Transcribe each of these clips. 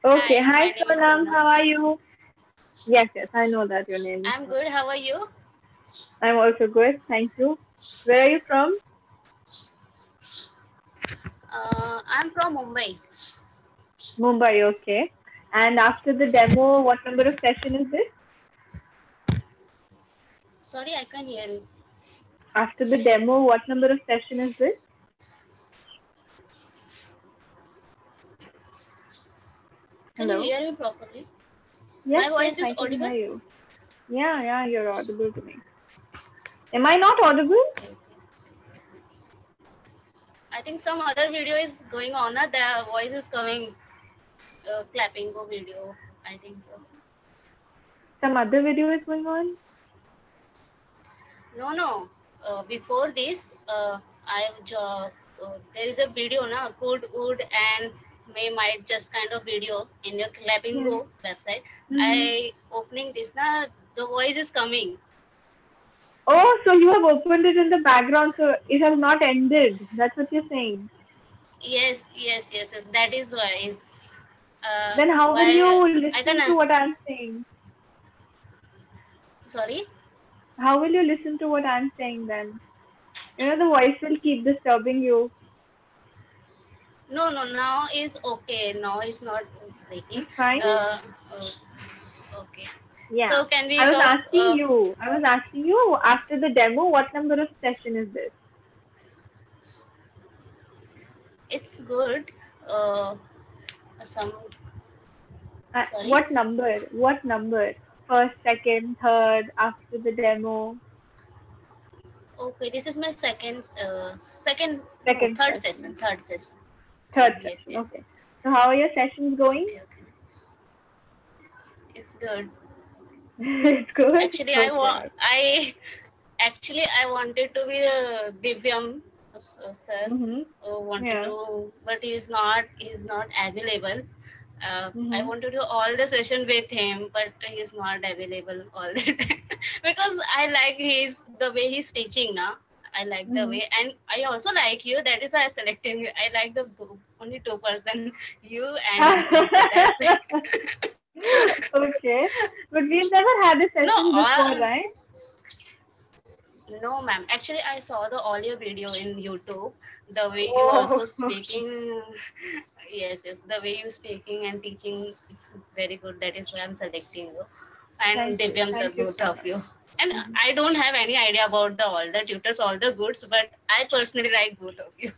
Okay. Hi, Hi, my name is Sonam. How Sonam. are you? Yes, yes. I know that your name is I'm Sonam. good. How are you? I'm also good. Thank you. Where are you from? I'm from Mumbai. Mumbai. Okay. And after the demo, what number of session is this? Sorry, I can't hear you. After the demo, what number of session is this? Can you Hello. hear me properly? Yes, My yes. voice is I can hear audible? you. Yeah, yeah. You're audible to me. Am I not audible? Okay, okay. I think some other video is going on. The voice is coming, clapping go video. I think so. Some other video is going on. No, no. Before this, there is a video na good wood and may might just kind of video in your clapping Yeah. go website. Mm-hmm. I opening this na the voice is coming. Oh, so you have opened it in the background, so it has not ended. That's what you're saying. Yes, yes, yes, yes. That is why is Then how will why you I listen to can. what I'm saying? Sorry. How will you listen to what I'm saying then? The voice will keep disturbing you. No, no. Now is okay. Now is not breaking. It's fine. Uh, uh, okay. Yeah. So can we I was talk? asking you. I was asking you after the demo, what number of session is this? It's good. Uh, some sorry. What number? What number? First, second, third, after the demo, Okay, this is my second, no, second third session, session, third session. third Yes, session. yes, Okay. yes. So how are your sessions going? Okay, okay. It's good. It's good. Actually, Okay. I wanted to be a Divyam sir. Mhm. Wanted Yeah. to, but he's not available. I Mhm. want to do all the session with him, but he's not available all the time because I like the way he's teaching now. I like the Mhm. way, and I also like you. That is why I selected you. I like the only two person, you and Divyam sir. That's it. Okay. But we've never had a No, session before, right? no, ma'am. Actually, I saw the all your video in YouTube. The way you Oh, also speaking, yes, yes. The way you speaking and teaching, it's very good. That is why I'm selecting you. And thank you. Divyam sir, Thank you both so of much. you. And Mhm. I don't have any idea about all the tutors, all the goods, but I personally like both of you.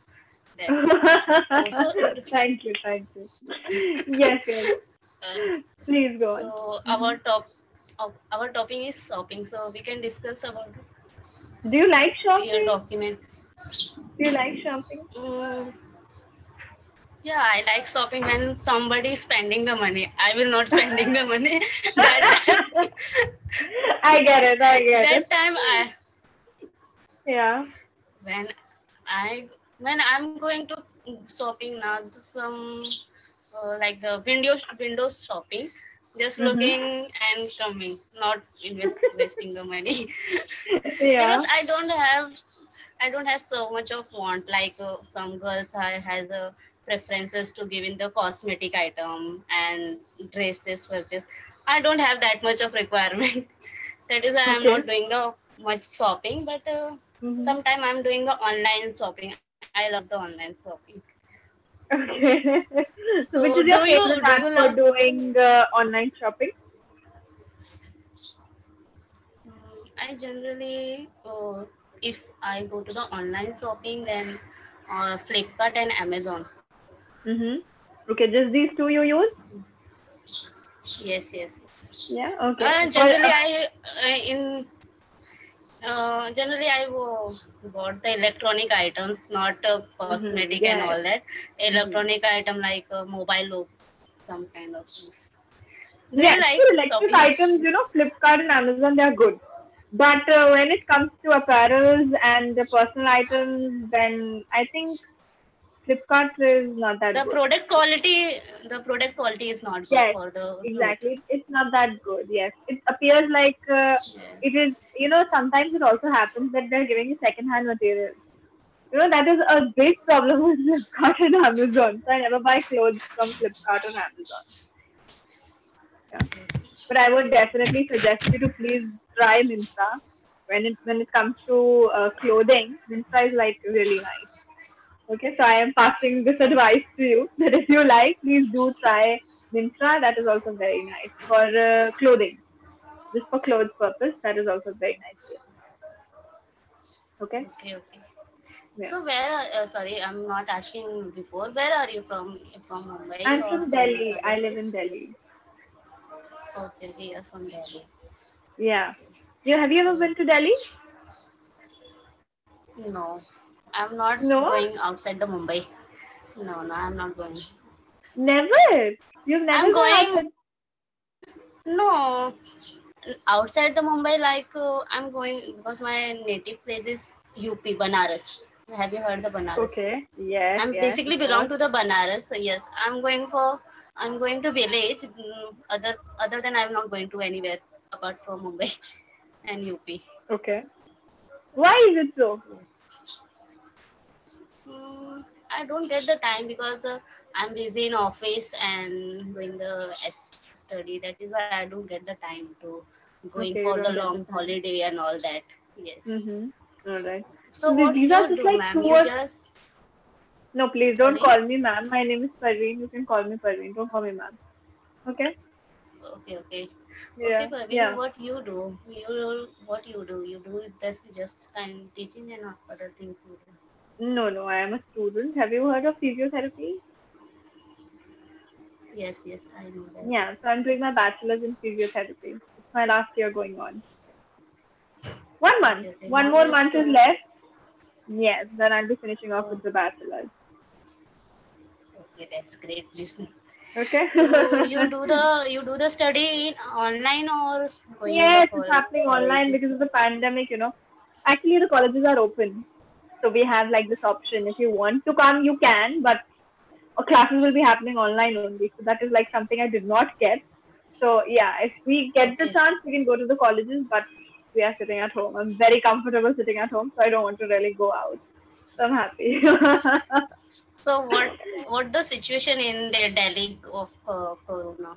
That. Also, Thank you. Thank you. Yes, yes. uh, Please go on. so Mhm. our topic is shopping. So we can discuss about Do you like your shopping? document. Do you like shopping? Mm, yeah, I like shopping when somebody is spending the money. I will not spending the money. that time, I get it. I get it. that time I Yeah. when I when I'm going to shopping now, some like the windows shopping, just Mhm. looking and coming, not investing the money because Yeah. I don't have so much of want like some girls has a preferences to giving the cosmetic item and dresses purchase. I don't have that much of requirement. That is why I'm Okay. not doing the much shopping, but Mhm. sometime I'm doing the online shopping. I love the online shopping. Okay. So, So which is your favorite do app you for love? doing online shopping? I generally, if I go to the online shopping, then Flipkart and Amazon. Mm-hmm. Okay, just these two you use? Yes, yes, yes. Yeah. Okay. For Generally, generally bought the electronic items, not cosmetic and all yes. that. Mm-hmm. Electronic item like mobile, some kind of things. Do Yes. you like For electric shopping? items, Flipkart and Amazon, they are good. But when it comes to apparels and the personal items, then I think Flipkart is not that the good. product quality, the product quality is not good Yes, for the clothes. exactly. It's not that good. Yes, it appears like it Yeah. is. Sometimes it also happens that they're giving you second-hand material. That is a big problem with Flipkart and Amazon. So I never buy clothes from Flipkart and Amazon. Yeah. But I would definitely suggest you to please try Myntra. When it comes to clothing, Myntra is like really nice. Okay, so I am passing this advice to you that if you like, please do try Myntra. That is also very nice for clothing, just for clothes purpose. That is also very nice. Place. Okay, Okay, okay. yeah. So where? Sorry, I'm not asking before. Where are you from? From Mumbai I'm or from some Delhi. other I live in place? Delhi. Okay, okay, you're from Delhi. Yeah. Have you ever Okay. been to Delhi? No, I'm not No, going outside the Mumbai. No, no, I'm not going. never. You've never I'm gone going. outside. No, outside the Mumbai. Like I'm going because my native place is UP, Banaras. Have you heard the Banaras? Okay. Yes, I'm yes, basically of belong course. to the Banaras. So yes, I'm going to village. Other than I'm not going to anywhere apart from Mumbai and UP. Okay. Why is it so? Yes. I don't get the time because I'm busy in office and doing the study. That is why I don't get the time to going Okay, you for the don't get the long time. holiday and all that. Yes. Mm-hmm. All right. So So what these are you just do, like ma'am? two You or just no, please don't sorry. call me ma'am. My name is Parveen. You can call me Parveen. Don't call me ma'am. Okay? Okay, okay. Okay, Yeah, Praveen, yeah. what you do? What you do? You do this just kind teaching and other things you do. No, no, I am a student. Have you heard of physiotherapy? Yes, yes, I know that. Yeah, so I'm doing my bachelor's in physiotherapy. It's my last year going on. 1 month. Okay, okay. One Now more you month is start. left. Yes, then I'll be finishing off Oh, with the bachelor's. okay, that's great listening. Okay? So you do the study in online or going in the Yes, it's happening college? online because of the pandemic. Actually, the colleges are open. So we have like this option. If you want to come, you can, but classes will be happening online only. So that is like something I did not get. So yeah, if we get the Okay. chance, we can go to the colleges, but we are sitting at home. I'm very comfortable sitting at home, so I don't want to really go out. So I'm happy. So what the situation in the Delhi of Corona?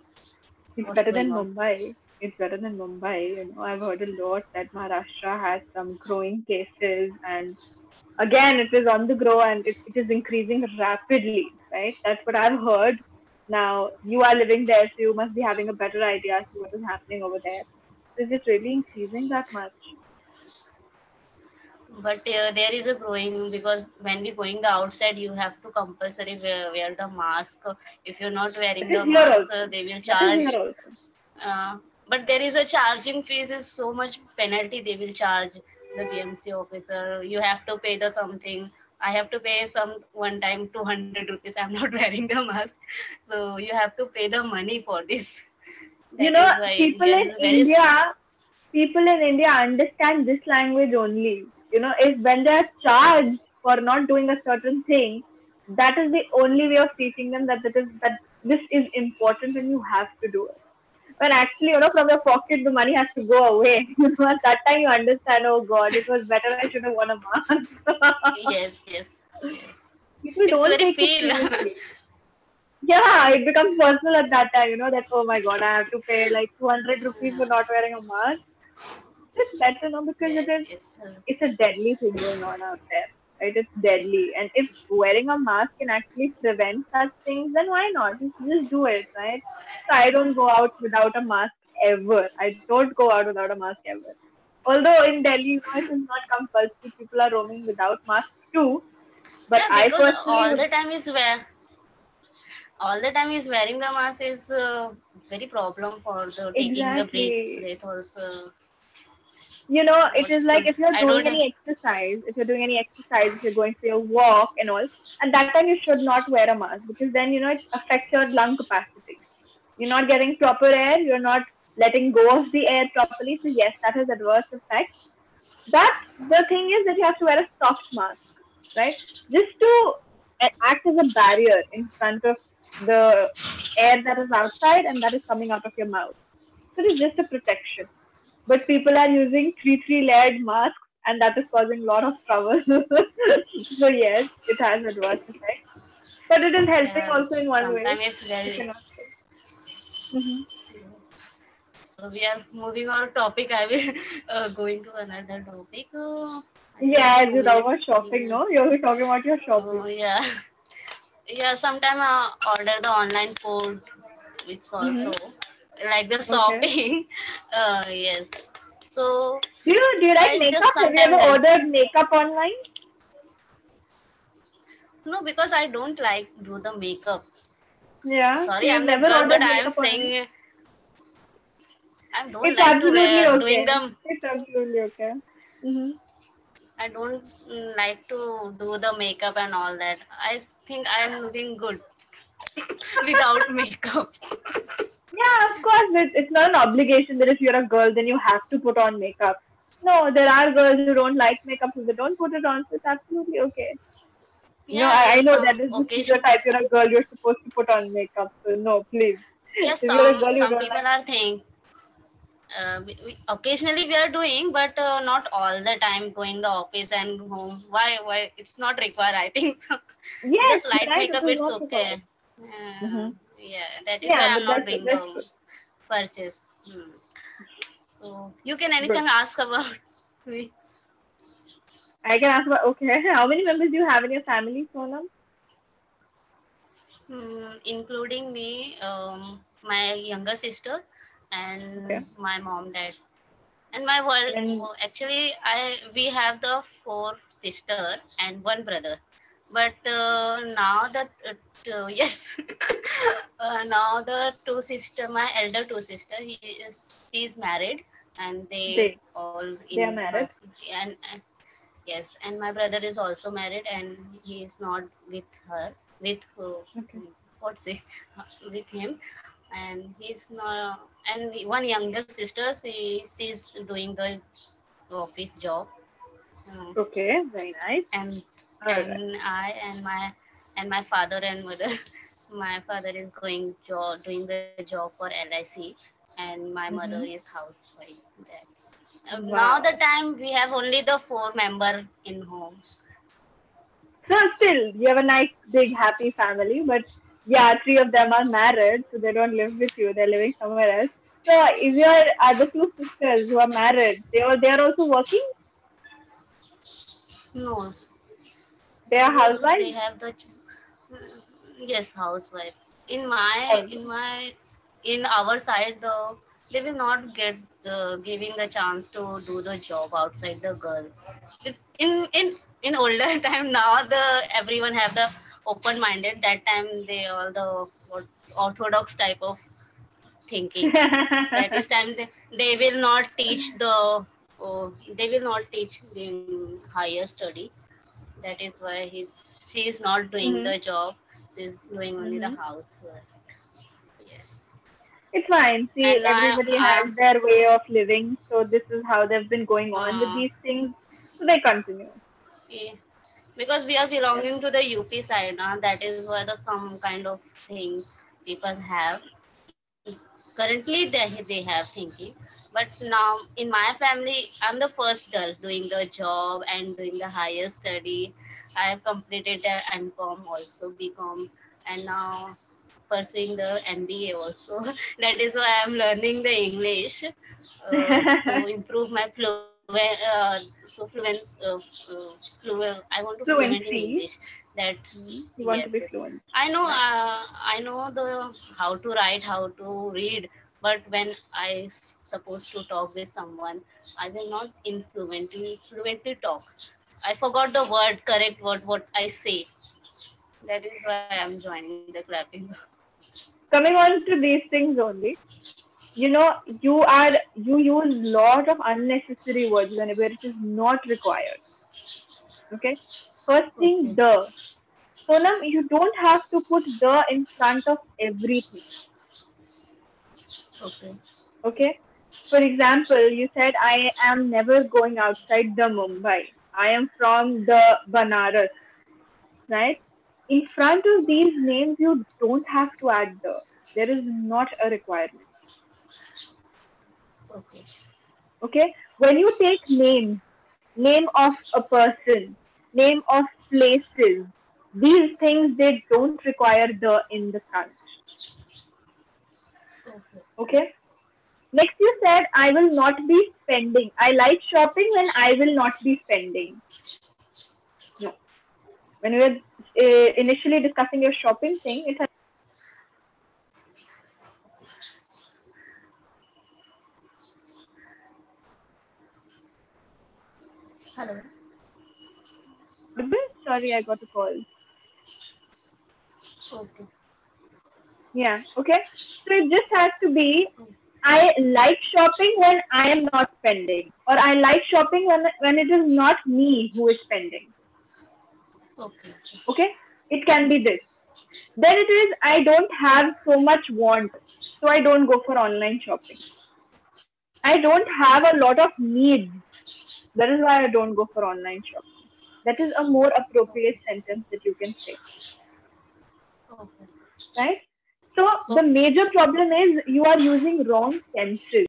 It's What's better going than on? Mumbai. It's better than Mumbai. I've heard a lot that Maharashtra has some growing cases, and again, it is on the grow and it is increasing rapidly, right? That's what I've heard. Now, you are living there, so you must be having a better idea as to what is happening over there. Is it really increasing that much? But there is a growing because when we going the outside, you have to compulsory wear the mask. If you're not wearing That is the here mask, also. they will That is here charge. also. But there is a charging fees is so much penalty they will charge the BMC officer. You have to pay the something. I have to pay some one time 200 rupees. I'm not wearing the mask, so you have to pay the money for this. You That know, is why people here in is very India, people in India understand this language only. If when they are charged for not doing a certain thing, that is the only way of teaching them that this is important and you have to do it. When actually, from your pocket the money has to go away. At that time you understand, oh God, it was better I should have worn a mask. yes, yes, yes. People It's don't very take it feel. seriously. Yeah, it becomes personal at that time, that oh my God, I have to pay like 200 rupees for not wearing a mask. It's better, because it Yes, is yes. it's a deadly thing going on out there. Right? It's deadly. And if wearing a mask can actually prevent such things, then why not? Just do it, right? So I don't go out without a mask ever. I don't go out without a mask ever. Although in Delhi, it is not compulsory. People are roaming without masks too. But Yeah, I because personally would all the time is wearing the mask is very problem for the taking the exactly. breath also. It is What's like if you're I doing don't have, any exercise, if you're going for your walk and all, at that time you should not wear a mask because then, it affects your lung capacity. You're not getting proper air, you're not letting go of the air properly. So, yes, that has adverse effects. But the thing is that you have to wear a soft mask, right? Just to act as a barrier in front of the air that is outside and that is coming out of your mouth. So, it is just a protection, but people are using three layered masks and that is causing a lot of trouble. So yes, it has adverse effects, but it is helping also in one way. sometimes it's You very cannot say. Hmm. So we are moving our topic. I will going to another topic. I think Yeah, as you 2 talk about minutes. shopping, no? You're talking about your shopping. Oh yeah, yeah. Sometimes I order the online food, which Mm-hmm. also like the Okay. shopping. Yes. So Do you like I makeup? just Have you ever sometimes like ordered makeup online? no, because I don't like do the makeup. Yeah. So Sorry, you've I'm the never girl, but ordered I am makeup online? saying I don't It's like to absolutely wear doing okay. them. It's absolutely okay. Mm-hmm. I don't like to do the makeup and all that. I think I am looking good without makeup. Yeah, of course. It's not an obligation that if you're a girl, then you have to put on makeup. No, there are girls who don't like makeup, so they don't put it on. So it's absolutely okay. I Yeah, know that some is the occasion. stereotype. You're a girl, you're supposed to put on makeup. So no, please. Yes, If you're a girl, you some don't people like. are think. Occasionally we are doing, but not all the time. Going the office and home. Why? It's not required. I think so. Yes, Just light right. It makeup. is It's not required. okay. Mm-hmm. Yeah, that is Yeah, why but I'm not doing that's the good. purchase. So you can Good. anything ask about me. I can ask about, okay, how many members do you have in your family, Sonam? Including me, my younger sister, Okay. and my mom, dad, and my world. And Actually, I we have the four sister and one brother, but now the yes, now the two sister, my elder two sister, she's married, and they they all they are in married. and yes, and my brother is also married, and he is not with her, with Okay. what's it, with him, and he's not. And one younger sister, she's doing the office job, uh, Okay. Very nice. and All right. my father and mother. My father is going job doing the job for LIC, and my mother Mm-hmm. is housewife. That's now the Wow. time we have only the four member in home. So still, you have a nice, big, happy family, but yeah, three of them are married, so they don't live with you. They're living somewhere else. So if your other two sisters who are married, they are also working. No, They are they housewives. have the yes, housewife. House. In our side, they will not get giving the chance to do the job outside the girl. In in in older time, now the everyone have the open minded. That time they all the what, orthodox type of thinking. That is time they will not teach the they will not teach the higher study. That is why she is not doing Mm-hmm. the job. She's doing only the Mm-hmm. housework. Yes. It's fine. See, And everybody has their way of living, so this is how they've been going on with uh, these things, so they continue. eh, because we are Yeah. belonging to the UP side, that is why the some kind of thing people have. Currently, they have thinking, but now in my family, I'm the first girl doing the job and doing the higher study. I have completed the MCom also, BCom, and now pursuing the MBA also. That is why I'm learning the English, so improve my fluent. I want to fluent in Fluency. English. That You want to yes, be yes. fluent. I know. Nice. I know the how to write, how to read, but when supposed to talk with someone, I will not fluently talk. I forgot the word, correct word, what I say. That is why I'm joining the clapping. Coming on to these things only, you use lot of unnecessary words whenever it is not required. Okay. First thing, Okay, the. Sonam, you don't have to put the in front of everything. okay, Okay. For example, you said I am never going outside the Mumbai. I am from the Banaras, right? In front of these names, you don't have to add the. There is not a requirement. okay, Okay. When you take names, name of a person, name of places, these things they don't require the in the front. okay. Okay. Next, you said, I will not be spending. I like shopping when I will not be spending. No. When we were initially discussing your shopping thing, it has Hello. sorry, I got a call. Okay. Yeah, okay. So it just has to be I like shopping when I am not spending, or I like shopping when it is not me who is spending. Okay. Okay, it can be this. Then it is I don't have so much want, so I don't go for online shopping. I don't have a lot of needs, that is why I don't go for online shopping. That is a more appropriate sentence that you can say, Okay. right? So the Okay. major problem is you are using wrong tenses.